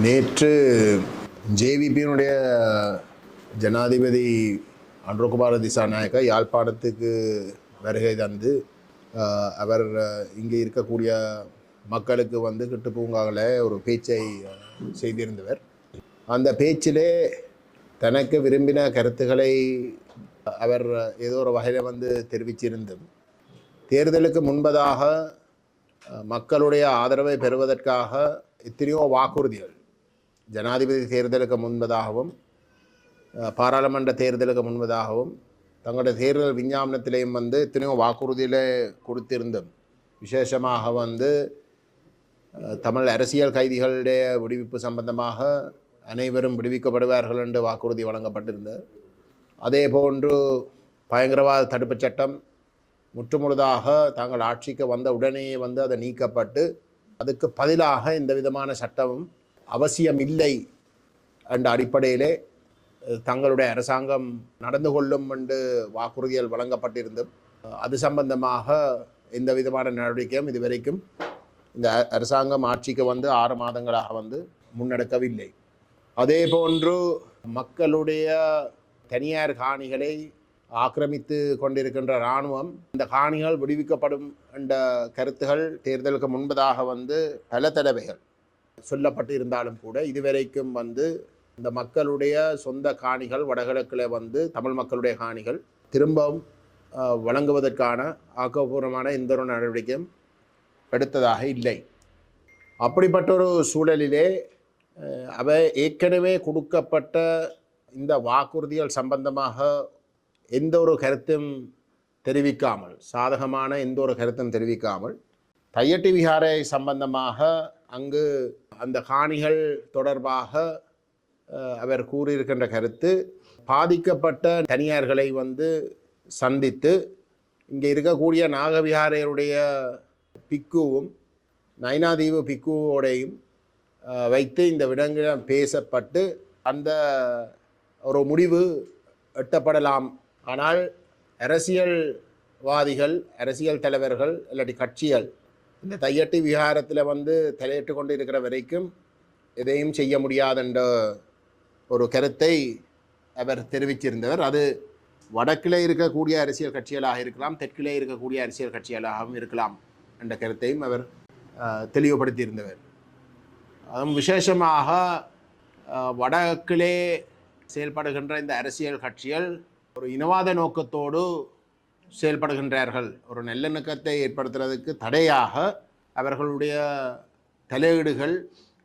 நேற்று ஜேவிபியினுடைய ஜனாதிபதி அனுரகுமார திசாநாயக்க யாழ்ப்பாணத்துக்கு வருகை தந்து அவர் இங்கே இருக்கக்கூடிய மக்களுக்கு கிட்டு பூங்காவில் ஒரு பேச்சை செய்திருந்தவர். அந்த பேச்சிலே தனக்கு விரும்பின கருத்துக்களை அவர் ஏதோ ஒரு வகையில் தெரிவிச்சிருந்தும் தேர்தலுக்கு முன்பதாக மக்களுடைய ஆதரவை பெறுவதற்காக எத்தனையோ வாக்குறுதிகள் ஜனாதிபதி தேர்தலுக்கு முன்பதாகவும் பாராளுமன்ற தேர்தலுக்கு முன்பதாகவும் தங்களுடைய தேர்தல் விஞ்ஞாபனத்திலேயும் எத்தனையோ வாக்குறுதிகளை கொடுத்திருந்தோம். விசேஷமாக தமிழ் அரசியல் கைதிகளுடைய விடுவிப்பு சம்பந்தமாக அனைவரும் விடுவிக்கப்படுவார்கள் என்று வாக்குறுதி வழங்கப்பட்டிருந்தது. அதே போன்று பயங்கரவாத தடுப்புச் சட்டம் முற்றுமுழுதாக தாங்கள் ஆட்சிக்கு வந்த உடனே அதை நீக்கப்பட்டு அதுக்கு பதிலாக எந்த விதமான சட்டமும் அவசியம் இல்லை என்ற அடிப்படையிலே தங்களுடைய அரசாங்கம் நடந்து கொள்ளும் என்று வாக்குறுதிகள் வழங்கப்பட்டிருந்தும் அது சம்பந்தமாக எந்த விதமான நடவடிக்கையும் இதுவரைக்கும் இந்த அரசாங்கம் ஆட்சிக்கு 6 மாதங்களாக முன்னெடுக்கவில்லை. அதே போன்று மக்களுடைய தனியார் காணிகளை ஆக்கிரமித்து கொண்டிருக்கின்ற இராணுவம் இந்த காணிகள் விடுவிக்கப்படும் என்ற கருத்துகள் தேர்தலுக்கு முன்பதாக பல தடவைகள் சொல்லப்பட்டு இருந்தாலும் கூட இதுவரைக்கும் இந்த மக்களுடைய சொந்த காணிகள் வடகிழக்கில் தமிழ் மக்களுடைய காணிகள் திரும்பவும் வழங்குவதற்கான ஆக்கப்பூர்வமான எந்த ஒரு நடவடிக்கையும் எடுத்ததாக இல்லை. அப்படிப்பட்ட ஒரு சூழலிலே அவை ஏற்கனவே கொடுக்கப்பட்ட இந்த வாக்குறுதிகள் சம்பந்தமாக எந்த ஒரு கருத்தும் தெரிவிக்காமல், சாதகமான எந்த ஒரு கருத்தும் தெரிவிக்காமல் தையட்டி விஹாரை சம்பந்தமாக அங்கு அந்த காணிகள் தொடர்பாக அவர் கூறியிருக்கின்ற கருத்து பாதிக்கப்பட்ட தனியார்களை சந்தித்து இங்கே இருக்கக்கூடிய நாகவிஹாரையுடைய பிக்குவும் நைனாதீவு பிக்குவோடையும் வைத்து இந்த விடங்களிடம் பேசப்பட்டு அந்த ஒரு முடிவு எட்டப்படலாம். ஆனால் அரசியல்வாதிகள், அரசியல் தலைவர்கள் இல்லாட்டி கட்சிகள் இந்த தையட்டி விஹாரத்தில் தலையிட்டு கொண்டு இருக்கிற வரைக்கும் எதையும் செய்ய முடியாதென்ற ஒரு கருத்தை அவர் தெரிவிச்சிருந்தவர். அது வடக்கிலே இருக்கக்கூடிய அரசியல் கட்சிகளாக இருக்கலாம், தெற்கிலே இருக்கக்கூடிய அரசியல் கட்சிகளாகவும் இருக்கலாம் என்ற கருத்தையும் அவர் தெளிவுபடுத்தியிருந்தவர். அதுவும் விசேஷமாக வடக்கிலே செயல்படுகின்ற இந்த அரசியல் கட்சிகள் ஒரு இனவாத நோக்கத்தோடு செயல்படுகின்றார்கள். ஒரு நல்லிணக்கத்தை ஏற்படுத்துறதுக்கு தடையாக அவர்களுடைய தலையீடுகள்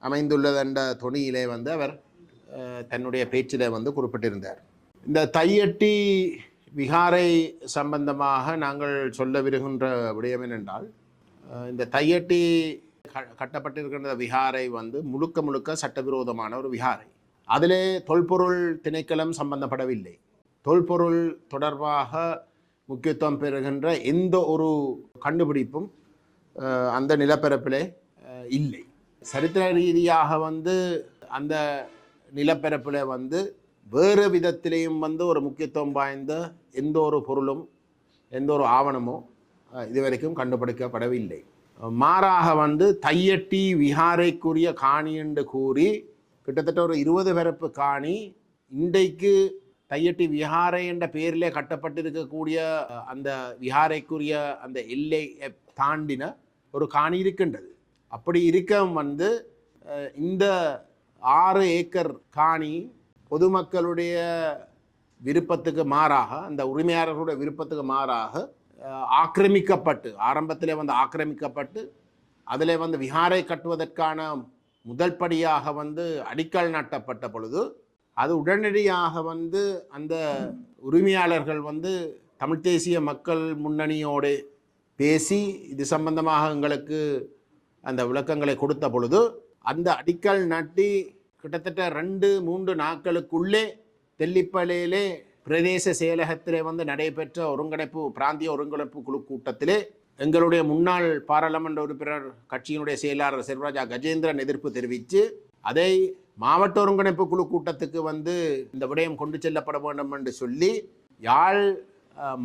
அமைந்துள்ளதென்ற தொனியிலே அவர் தன்னுடைய பேச்சிலே குறிப்பிட்டிருந்தார். இந்த தையட்டி விஹாரை சம்பந்தமாக நாங்கள் சொல்ல விருகின்ற விடயம் என்னென்றால், இந்த தையட்டி கட்டப்பட்டிருக்கின்ற விஹாரை முழுக்க முழுக்க சட்டவிரோதமான ஒரு விஹாரை. அதிலே தொல்பொருள் திணைக்களம் சம்பந்தப்படவில்லை. தொல்பொருள் தொடர்பாக முக்கியத்துவம் பெறுகின்ற எந்த ஒரு கண்டுபிடிப்பும் அந்த நிலப்பரப்பிலே இல்லை. சரித்திர ரீதியாக அந்த நிலப்பரப்பில் வேறு விதத்திலேயும் ஒரு முக்கியத்துவம் வாய்ந்த எந்த ஒரு பொருளும் எந்த ஒரு ஆவணமோ இதுவரைக்கும் கண்டுபிடிக்கப்படவில்லை. மாறாக தையட்டி விஹாரைக்குரிய காணி என்று கூறி கிட்டத்தட்ட ஒரு 20 பரப்பு காணி இன்றைக்கு தையட்டி விஹாரை என்ற பெயரிலே கட்டப்பட்டிருக்கக்கூடிய அந்த விஹாரைக்குரிய அந்த எல்லை தாண்டின ஒரு காணி இருக்கின்றது. அப்படி இருக்க இந்த 6 ஏக்கர் காணி பொதுமக்களுடைய விருப்பத்துக்கு மாறாக, அந்த உரிமையாளர்களுடைய விருப்பத்துக்கு மாறாக ஆக்கிரமிக்கப்பட்டு, ஆரம்பத்தில் ஆக்கிரமிக்கப்பட்டு அதில் விஹாரை கட்டுவதற்கான முதல் படியாக அடிக்கல் நாட்டப்பட்ட பொழுது அது உடனடியாக அந்த உரிமையாளர்கள் தமிழ் தேசிய மக்கள் முன்னணியோடு பேசி இது சம்பந்தமாக எங்களுக்கு அந்த விளக்கங்களை கொடுத்த பொழுது அந்த அடிக்கல் நாட்டி கிட்டத்தட்ட 2-3 நாட்களுக்குள்ளே தெல்லிப்பளையிலே பிரதேச செயலகத்திலே நடைபெற்ற பிராந்திய ஒருங்கிணைப்பு குழு கூட்டத்திலே எங்களுடைய முன்னாள் பாராளுமன்ற உறுப்பினர் கட்சியினுடைய செயலாளர் செல்வராஜா கஜேந்திரன் எதிர்ப்பு தெரிவித்து அதை மாவட்ட ஒருங்கிணைப்பு குழு கூட்டத்துக்கு இந்த விடயம் கொண்டு செல்லப்பட வேண்டும் என்று சொல்லி யாழ்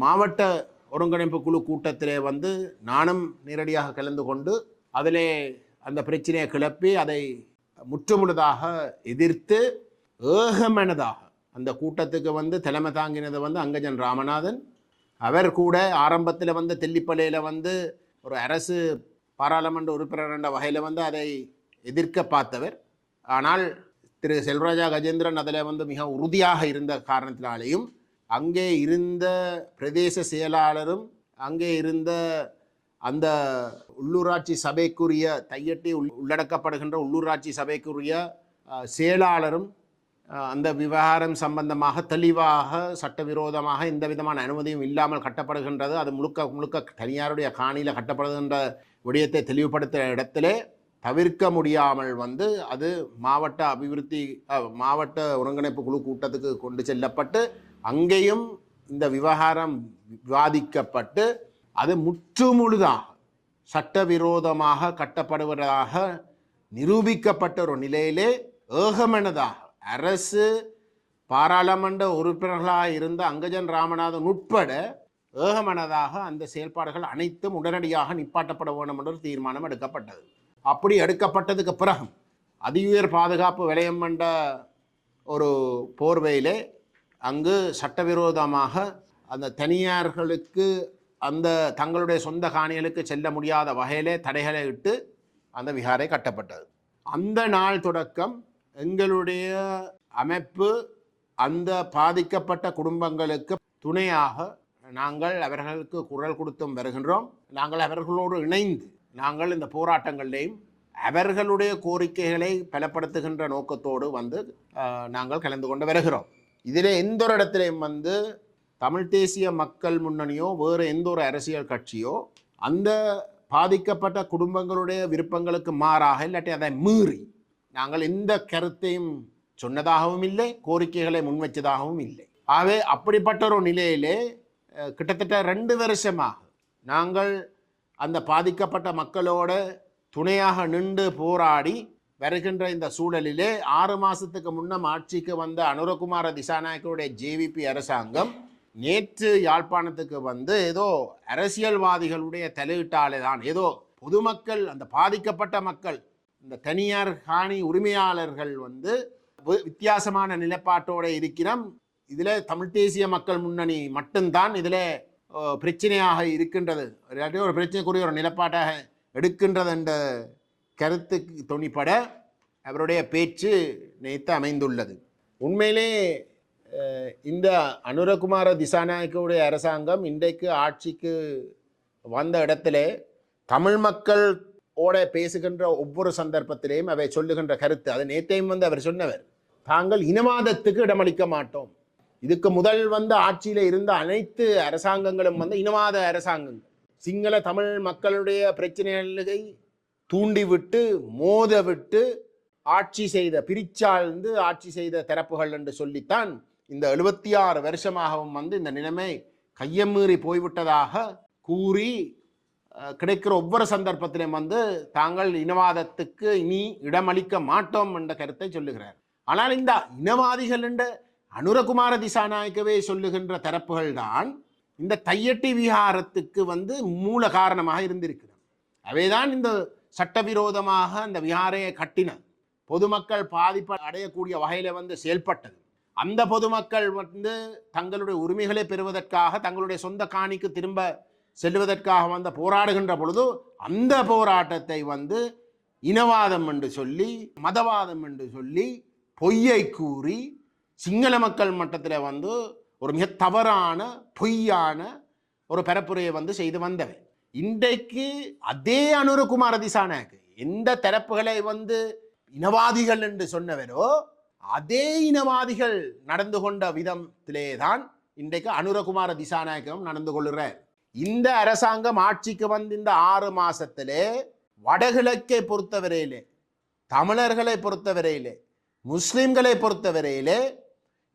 மாவட்ட ஒருங்கிணைப்பு குழு கூட்டத்திலே நானும் நேரடியாக கலந்து கொண்டு அதிலே அந்த பிரச்சனையை கிளப்பி அதை முற்றுமுழுதாக எதிர்த்து ஏகமனதாக அந்த கூட்டத்துக்கு வந்து தலைமை தாங்கினது வந்து அங்கஜன் ராமநாதன். அவர் கூட ஆரம்பத்தில் வந்து தெல்லிப்பள்ளியில் வந்து ஒரு அரசு பாராளுமன்ற உறுப்பினர் என்ற வகையில் வந்து அதை எதிர்க்க பார்த்தவர். ஆனால் திரு செல்வராஜா கஜேந்திரன் அதில் வந்து மிக உறுதியாக இருந்த காரணத்தினாலேயும் அங்கே இருந்த பிரதேச செயலாளரும் அங்கே இருந்த அந்த உள்ளூராட்சி சபைக்குரிய தையட்டி உள்ளடக்கப்படுகின்ற உள்ளூராட்சி சபைக்குரிய செயலாளரும் அந்த விவகாரம் சம்பந்தமாக தெளிவாக சட்டவிரோதமாக எந்த விதமான அனுமதியும் இல்லாமல் கட்டப்படுகின்றது, அது முழுக்க முழுக்க தனியாருடைய காணியில் கட்டப்படுகின்ற விடயத்தை தெளிவுபடுத்துகிற இடத்திலே தவிர்க்க முடியாமல் வந்து அது மாவட்ட ஒருங்கிணைப்பு குழு கூட்டத்துக்கு கொண்டு செல்லப்பட்டு அங்கேயும் இந்த விவகாரம் விவாதிக்கப்பட்டு அது முற்றுமுழுதாக சட்டவிரோதமாக கட்டப்படுவதாக நிரூபிக்கப்பட்ட ஒரு நிலையிலே ஏகமனதாக அரசு பாராளுமன்ற உறுப்பினர்களாக இருந்த அங்கஜன் ராமநாதன் உட்பட ஏகமனதாக அந்த செயல்பாடுகள் அனைத்தும் உடனடியாக நிப்பாட்டப்பட வேண்டும் என்ற ஒரு தீர்மானம் எடுக்கப்பட்டது. அப்படி எடுக்கப்பட்டதுக்கு பிறகு அதிஉயர் பாதுகாப்பு வலயம் என்ற ஒரு போர்வையிலே அங்கு சட்டவிரோதமாக அந்த தனியார்களுக்கு அந்த தங்களுடைய சொந்த காணிகளுக்கு செல்ல முடியாத வகையிலே தடைகளை இட்டு அந்த விகாரை கட்டப்பட்டது. அந்த நாள் தொடக்கம் எங்களுடைய அமைப்பு அந்த பாதிக்கப்பட்ட குடும்பங்களுக்கு துணையாக நாங்கள் அவர்களுக்கு குரல் கொடுத்தும் வருகின்றோம். நாங்கள் அவர்களோடு இணைந்து நாங்கள் இந்த போராட்டங்களிலேயும் அவர்களுடைய கோரிக்கைகளை பலப்படுத்துகின்ற நோக்கத்தோடு வந்து நாங்கள் கலந்து கொண்டு வருகிறோம். இதில் எந்த ஒரு இடத்திலையும் வந்து தமிழ் தேசிய மக்கள் முன்னணியோ வேறு எந்த ஒரு அரசியல் கட்சியோ அந்த பாதிக்கப்பட்ட குடும்பங்களுடைய விருப்பங்களுக்கு மாறாக இல்லாட்டி அதை மீறி நாங்கள் எந்த கருத்தையும் சொன்னதாகவும் இல்லை, கோரிக்கைகளை முன்வைச்சதாகவும் இல்லை. ஆகவே அப்படிப்பட்ட ஒரு நிலையிலே கிட்டத்தட்ட 2 வருஷமாக நாங்கள் அந்த பாதிக்கப்பட்ட மக்களோட துணையாக நின்று போராடி வருகின்ற இந்த சூழலிலே 6 மாதத்துக்கு முன்னம் ஆட்சிக்கு வந்த அனுரகுமார திசாநாயக்கருடைய ஜேவிபி அரசாங்கம் நேற்று யாழ்ப்பாணத்துக்கு வந்து ஏதோ அரசியல்வாதிகளுடைய தலையீட்டாலே தான் ஏதோ பொதுமக்கள் அந்த பாதிக்கப்பட்ட மக்கள் இந்த தனியார் காணி உரிமையாளர்கள் வந்து வித்தியாசமான நிலைப்பாட்டோடு இருக்கிறோம், இதில் தமிழ் தேசிய மக்கள் முன்னணி மட்டும்தான் இதில் பிரச்சனையாக இருக்கின்றது, இல்லாட்டி ஒரு பிரச்சனைக்குரிய ஒரு நிலைப்பாட்டாக எடுக்கின்றது என்ற கருத்துக்கு துணிப்பட அவருடைய பேச்சு நேற்று அமைந்துள்ளது. உண்மையிலே இந்த அனுரகுமார திசாநாயக்கவுடைய அரசாங்கம் இன்றைக்கு ஆட்சிக்கு வந்த இடத்துல தமிழ் மக்களோட பேசுகின்ற ஒவ்வொரு சந்தர்ப்பத்திலேயும் அவை சொல்லுகின்ற கருத்து, அது நேற்றையும் வந்து அவர் சொன்னவர், தாங்கள் இனவாதத்துக்கு இடமளிக்க மாட்டோம். இதுக்கு முதல் வந்து ஆட்சியில் இருந்த அனைத்து அரசாங்கங்களும் வந்து இனவாத அரசாங்கங்கள், சிங்கள தமிழ் மக்களுடைய பிரச்சனைகளை தூண்டிவிட்டு மோத விட்டு ஆட்சி செய்த பிரிச்சாழ்ந்து ஆட்சி செய்த தரப்புகள் என்று சொல்லித்தான் இந்த 76 வருஷமாகவும் வந்து இந்த நிலைமை கையமீறி போய்விட்டதாக கூறி கிடைக்கிற ஒவ்வொரு சந்தர்ப்பத்திலும் வந்து தாங்கள் இனவாதத்துக்கு இனி இடமளிக்க மாட்டோம் என்ற கருத்தை சொல்லுகிறார். ஆனால் இந்த இனவாதிகள் என்ற அனுரகுமார திசாநாயக்கவே சொல்லுகின்ற தரப்புகள் தான் இந்த தையட்டி விஹாரத்துக்கு வந்து மூல காரணமாக இருந்திருக்கிறது. அவைதான் இந்த சட்டவிரோதமாக அந்த விஹாரையை கட்டின பொதுமக்கள் பாதிப்பு அடையக்கூடிய வகையில வந்து செயல்பட்டது. அந்த பொதுமக்கள் வந்து தங்களுடைய உரிமைகளை பெறுவதற்காக தங்களுடைய சொந்த காணிக்கு திரும்ப செல்வதற்காக வந்து போராடுகின்ற பொழுது அந்த போராட்டத்தை வந்து இனவாதம் என்று சொல்லி மதவாதம் என்று சொல்லி பொய்யை கூறி சிங்கள மக்கள் மட்டத்தில் வந்து ஒரு மிக தவறான பொய்யான ஒரு பரப்புரையை வந்து செய்து வந்தவை. இன்றைக்கு அதே அனுரகுமார திசாநாயக்க எந்த தரப்புகளை வந்து இனவாதிகள் என்று சொன்னவரோ அதே இனவாதிகள் நடந்து கொண்ட விதத்திலே தான் இன்றைக்கு அனுரகுமார திசாநாயக்கம் நடந்து கொள்கிறார். இந்த அரசாங்கம் ஆட்சிக்கு வந்து இந்த 6 மாசத்திலே வடகிழக்கை பொறுத்தவரையிலே, தமிழர்களை பொறுத்தவரையிலே, முஸ்லிம்களை பொறுத்தவரையிலே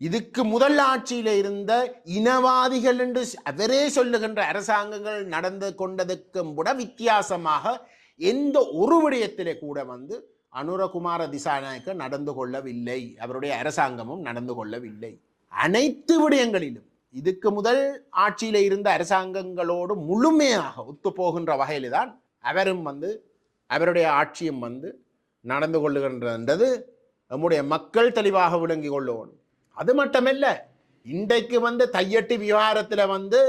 இதுக்கு முதல் ஆட்சியில இருந்த இனவாதிகள் என்று அவரே சொல்லுகின்ற அரசாங்கங்கள் நடந்து கொண்டதுக்கும் கூட வித்தியாசமாக எந்த ஒரு விடயத்திலே கூட வந்து அனுரகுமார திசாநாயக்க நடந்து கொள்ளவில்லை, அவருடைய அரசாங்கமும் நடந்து கொள்ளவில்லை. அனைத்து விடயங்களிலும் இதுக்கு முதல் ஆட்சியில இருந்த அரசாங்கங்களோடு முழுமையாக ஒத்து போகின்ற வகையில்தான் அவரும் வந்து அவருடைய ஆட்சியும் வந்து நடந்து கொள்ளுகின்றது நம்முடைய மக்கள் தெளிவாக விளங்கி கொள்ளணும். அது மட்டுமல்ல, இன்றைக்கு தையட்டி விவகாரத்தில்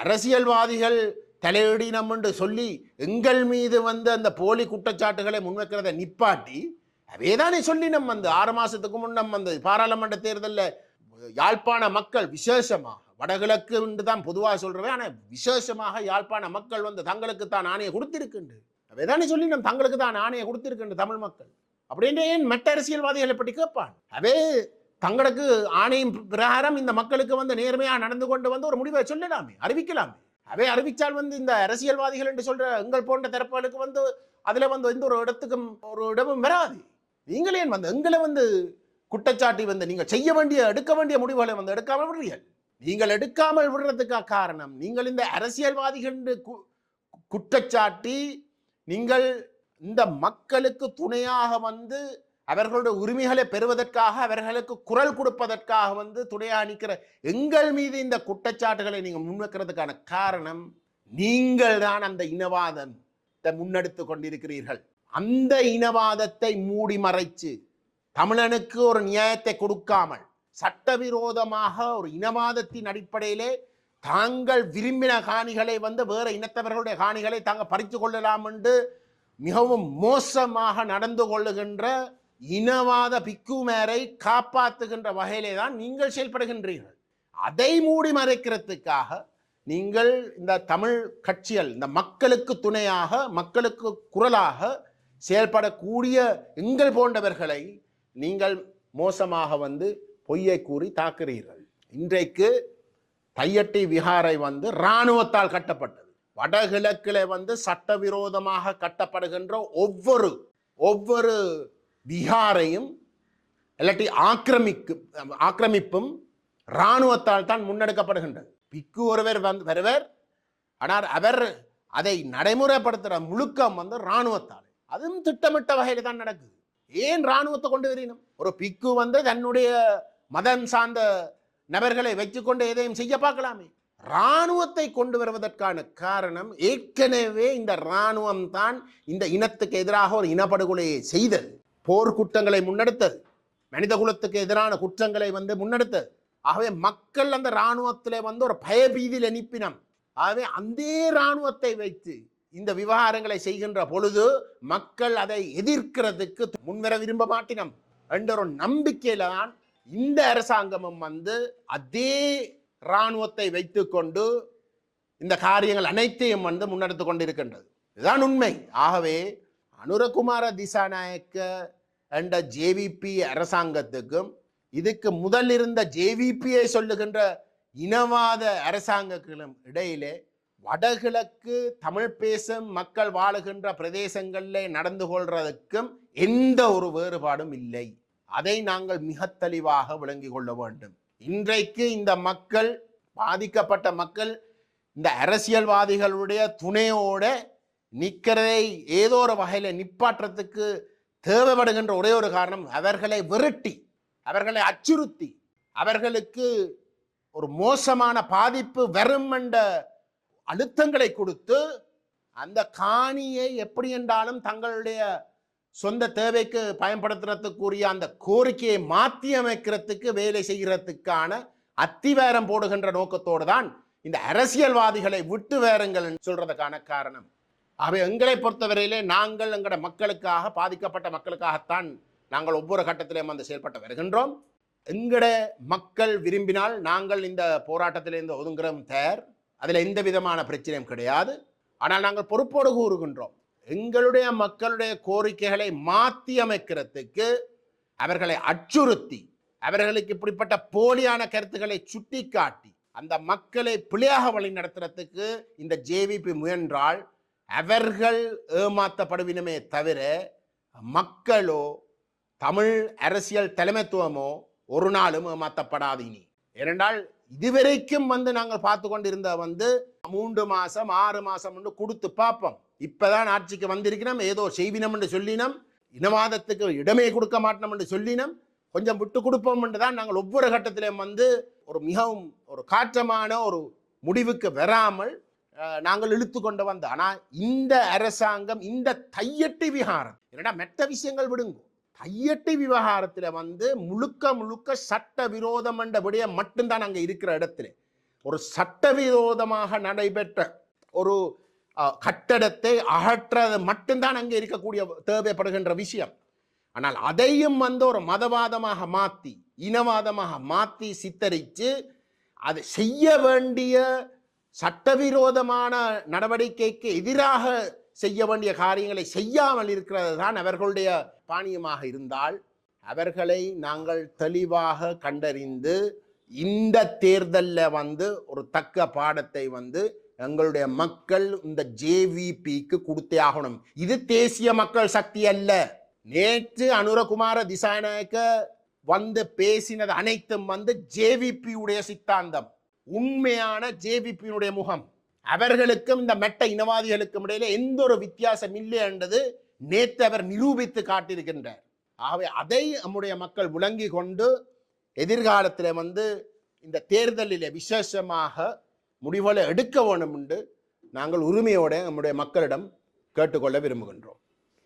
அரசியல்வாதிகள் தலையிடினம் என்று சொல்லி எங்கள் மீது அந்த போலி குற்றச்சாட்டுகளை முன்வைக்கிறத நிப்பாட்டி அவேதானே சொல்லி 6 மாசத்துக்கு முன்னம் பாராளுமன்ற தேர்தலில் யாழ்ப்பாண மக்கள் விசேஷமாக வடகிழக்கு என்று தான் பொதுவாக சொல்றவே, ஆனால் விசேஷமாக யாழ்ப்பாண மக்கள் தங்களுக்கு தான் ஆணையை கொடுத்திருக்கின்ற அவேதானே சொல்லி தங்களுக்கு தான் ஆணையை கொடுத்திருக்கின்ற தமிழ் மக்கள் அப்படின்னு ஏன் மற்ற அரசியல்வாதிகளை பற்றி கேட்பான்? அவே தங்களுக்கு ஆணையம் பிரகாரம் இந்த மக்களுக்கு நேர்மையாக நடந்து கொண்டு ஒரு முடிவை சொல்லலாமே, அறிவிக்கலாமே. அவை அறிவிச்சால் இந்த அரசியல்வாதிகள் என்று சொல்ற எங்கள் போன்ற தரப்புகளுக்கு அதுல எந்த ஒரு இடத்துக்கும் ஒரு இடமும் வராது. நீங்களே எங்களை குற்றச்சாட்டி நீங்கள் செய்ய வேண்டிய எடுக்க வேண்டிய முடிவுகளை எடுக்காமல் விடுறீர்கள். நீங்கள் எடுக்காமல் விடுறதுக்காக காரணம் நீங்கள் இந்த அரசியல்வாதிகள் குற்றச்சாட்டி நீங்கள் இந்த மக்களுக்கு துணையாக அவர்களுடைய உரிமைகளை பெறுவதற்காக அவர்களுக்கு குரல் கொடுப்பதற்காக துணையாக நிற்கிற எங்கள் மீது இந்த குற்றச்சாட்டுகளை நீங்கள் முன்வைக்கிறதுக்கான காரணம் நீங்கள் தான் அந்த இனவாதத்தை முன்னெடுத்து கொண்டிருக்கிறீர்கள். அந்த இனவாதத்தை மூடி மறைச்சு தமிழனுக்கு ஒரு நியாயத்தை கொடுக்காமல் சட்டவிரோதமாக ஒரு இனவாதத்தின் அடிப்படையிலே தாங்கள் விரும்பின காணிகளை வேற இனத்தவர்களுடைய காணிகளை தாங்கள் பறித்து கொள்ளலாம் என்று மிகவும் மோசமாக நடந்து கொள்ளுகின்ற இனவாத பிக்குமேரை காப்பாற்றுகின்ற வகையிலே தான் நீங்கள் செயல்படுகின்றீர்கள். அதை மூடி மறைக்கிறதுக்காக நீங்கள் இந்த தமிழ் கட்சிகள் இந்த மக்களுக்கு துணையாக மக்களுக்கு குரலாக செயல்படக்கூடிய எங்கள் போன்றவர்களை நீங்கள் மோசமாக பொய்யை கூறி தாக்குறீர்கள். இன்றைக்கு தையட்டி விகாரை இராணுவத்தால் கட்டப்பட்டது. வடகிழக்கில் சட்டவிரோதமாக கட்டப்படுகின்ற ஒவ்வொரு விகாரையும் இல்லாட்டி ஆக்கிரமிப்பும் இராணுவத்தால் தான் முன்னெடுக்கப்படுகின்றது. பிக்கு ஒருவர் வருவர், ஆனால் அவர் அதை நடைமுறைப்படுத்துகிற முழுக்கம் இராணுவத்தால். அதுவும் திட்டமிட்ட வகையில் தான் நடக்குது. ஏன் இராணுவத்தை கொண்டு வரணும்? ஒரு பிக்கு தன்னுடைய மதம் சார்ந்த நபர்களை வச்சுக்கொண்டு எதையும் செய்ய பார்க்கலாமே. இராணுவத்தை கொண்டு வருவதற்கான காரணம் ஏற்கனவே இந்த இராணுவம் தான் இந்த இனத்துக்கு எதிராக ஒரு இனப்படுகொலையை செய்தது, போர் குற்றங்களை முன்னெடுத்தது, மனித குலத்துக்கு எதிரான குற்றங்களை முன்னெடுத்தது. ஆகவே மக்கள் அந்த இராணுவத்திலே ஒரு பயபீதியில் அனுப்பினம். ஆகவே அந்த இராணுவத்தை வைத்து இந்த விவகாரங்களை செய்கின்ற பொழுது மக்கள் அதை எதிர்க்கிறதுக்கு முன்வர விரும்ப மாட்டினம் என்ற ஒரு நம்பிக்கையில தான் இந்த அரசாங்கமும் அதே இராணுவத்தை வைத்துக்கொண்டு இந்த காரியங்கள் அனைத்தையும் முன்னெடுத்து கொண்டிருக்கின்றது. இதுதான் உண்மை. ஆகவே அனுரகுமார திசாநாயக்க என்ற ஜேவிபி அரசாங்கத்துக்கும் இதுக்கு முதல் இருந்த ஜேவிபியை சொல்லுகின்ற இனவாத அரசாங்கங்களும் இடையிலே வடகிழக்கு தமிழ் பேசும் மக்கள் வாழுகின்ற பிரதேசங்களில் நடந்து கொள்றதுக்கும் எந்த ஒரு வேறுபாடும் இல்லை. அதை நாங்கள் மிக தெளிவாக விளங்கிக் கொள்ள வேண்டும். இன்றைக்கு இந்த மக்கள், பாதிக்கப்பட்ட மக்கள், இந்த அரசியல்வாதிகளுடைய துணையோட நிற்கிறதை ஏதோ ஒரு வகையில் நிப்பாற்றத்துக்கு தேவைப்படுகின்ற ஒரே ஒரு காரணம், அவர்களை விரட்டி, அவர்களை அச்சுறுத்தி, அவர்களுக்கு ஒரு மோசமான பாதிப்பு வரும் என்ற அழுத்தங்களை கொடுத்து அந்த காணியை எப்படி என்றாலும் தங்களுடைய சொந்த தேவைக்கு பயன்படுத்துறதுக்குரிய அந்த கோரிக்கையை மாற்றி அமைக்கிறதுக்கு வேலை செய்கிறதுக்கான அத்திவேரம் போடுகின்ற நோக்கத்தோடு தான் இந்த அரசியல்வாதிகளை விட்டு வேறுங்கள் சொல்றதுக்கான காரணம். அவை எங்களை பொறுத்தவரையிலே நாங்கள் எங்களோட மக்களுக்காக, பாதிக்கப்பட்ட மக்களுக்காகத்தான் நாங்கள் ஒவ்வொரு கட்டத்திலேயும் செயல்பட்டு வருகின்றோம். எங்கட மக்கள் விரும்பினால் நாங்கள் இந்த போராட்டத்திலிருந்து ஒதுங்குறோம் தயார். அதில் எந்த விதமான பிரச்சனையும் கிடையாது. ஆனால் நாங்கள் பொறுப்போடு கூறுகின்றோம், எங்களுடைய மக்களுடைய கோரிக்கைகளை மாற்றி அமைக்கிறதுக்கு அவர்களை அச்சுறுத்தி, அவர்களுக்கு இப்படிப்பட்ட போலியான கருத்துக்களை சுட்டி காட்டி அந்த மக்களை பிழையாக வழி நடத்துறதுக்கு இந்த ஜேவிபி முயன்றால் அவர்கள் ஏமாற்றப்படுவினமே தவிர மக்களோ தமிழ் அரசியல் தலைமைத்துவமோ ஒரு நாளும் ஏமாற்றப்படாது. இனி ஏனென்றால் இதுவரைக்கும் நாங்கள் பார்த்து கொண்டிருந்த 3 மாசம் 6 மாசம் கொடுத்து பார்ப்போம். இப்பதான் ஆட்சிக்கு வந்திருக்கணும், ஏதோ செய்வினம் என்று சொல்லினோம், இனவாதத்துக்கு இடமே கொடுக்க மாட்டோம் என்று சொல்லினோம், கொஞ்சம் விட்டு கொடுப்போம் என்று தான் நாங்கள் ஒவ்வொரு கட்டத்திலும் ஒரு மிகவும் ஒரு காற்றமான ஒரு முடிவுக்கு வராமல் நாங்கள் இழுத்து கொண்டு வந்த. ஆனால் இந்த அரசாங்கம் இந்த தையட்டி விவகாரம் என்னடா மெத்த விஷயங்கள் விடுங்கோ, தையட்டி விவகாரத்தில் முழுக்க முழுக்க சட்ட விரோதம் என்ற விடயம் மட்டும்தான் அங்கே இருக்கிற இடத்துல ஒரு சட்டவிரோதமாக நடைபெற்ற ஒரு கட்டடத்தை அகற்றது மட்டும்தான் அங்கே இருக்கக்கூடிய தேவைப்படுகின்ற விஷயம். ஆனால் அதையும் ஒரு மதவாதமாக மாற்றி இனவாதமாக மாற்றி சித்தரித்து அது செய்ய வேண்டிய சட்டவிரோதமான நடவடிக்கைக்கு எதிராக செய்ய வேண்டிய காரியங்களை செய்யாமல் இருக்கிறது தான் அவர்களுடைய பாணியமாக இருந்தால் அவர்களை நாங்கள் தெளிவாக கண்டறிந்து இந்த தேர்தலில் ஒரு தக்க பாடத்தை எங்களுடைய மக்கள் இந்த ஜேவிபிக்கு கொடுத்தே ஆகணும். இது தேசிய மக்கள் சக்தி அல்ல. நேற்று அனுரகுமார திசாநாயக்க பேசினது அனைத்தும் ஜேவிபி உடைய சித்தாந்தம், உண்மையான ஜேவிபியினுடைய முகம். அவர்களுக்கும் இந்த மெட்ட இனவாதிகளுக்கும் இடையில எந்த ஒரு வித்தியாசம் இல்லை என்றது நேற்று அவர் நிரூபித்து காட்டியிருக்கின்றார். ஆகவே அதை நம்முடைய மக்கள் விளங்கி கொண்டு எதிர்காலத்தில் இந்த தேர்தலில் விசேஷமாக முடிவுகளை எடுக்க வேண்டும் என்று நாங்கள் உரிமையோடு நம்முடைய மக்களிடம் கேட்டுக்கொள்ள விரும்புகின்றோம்.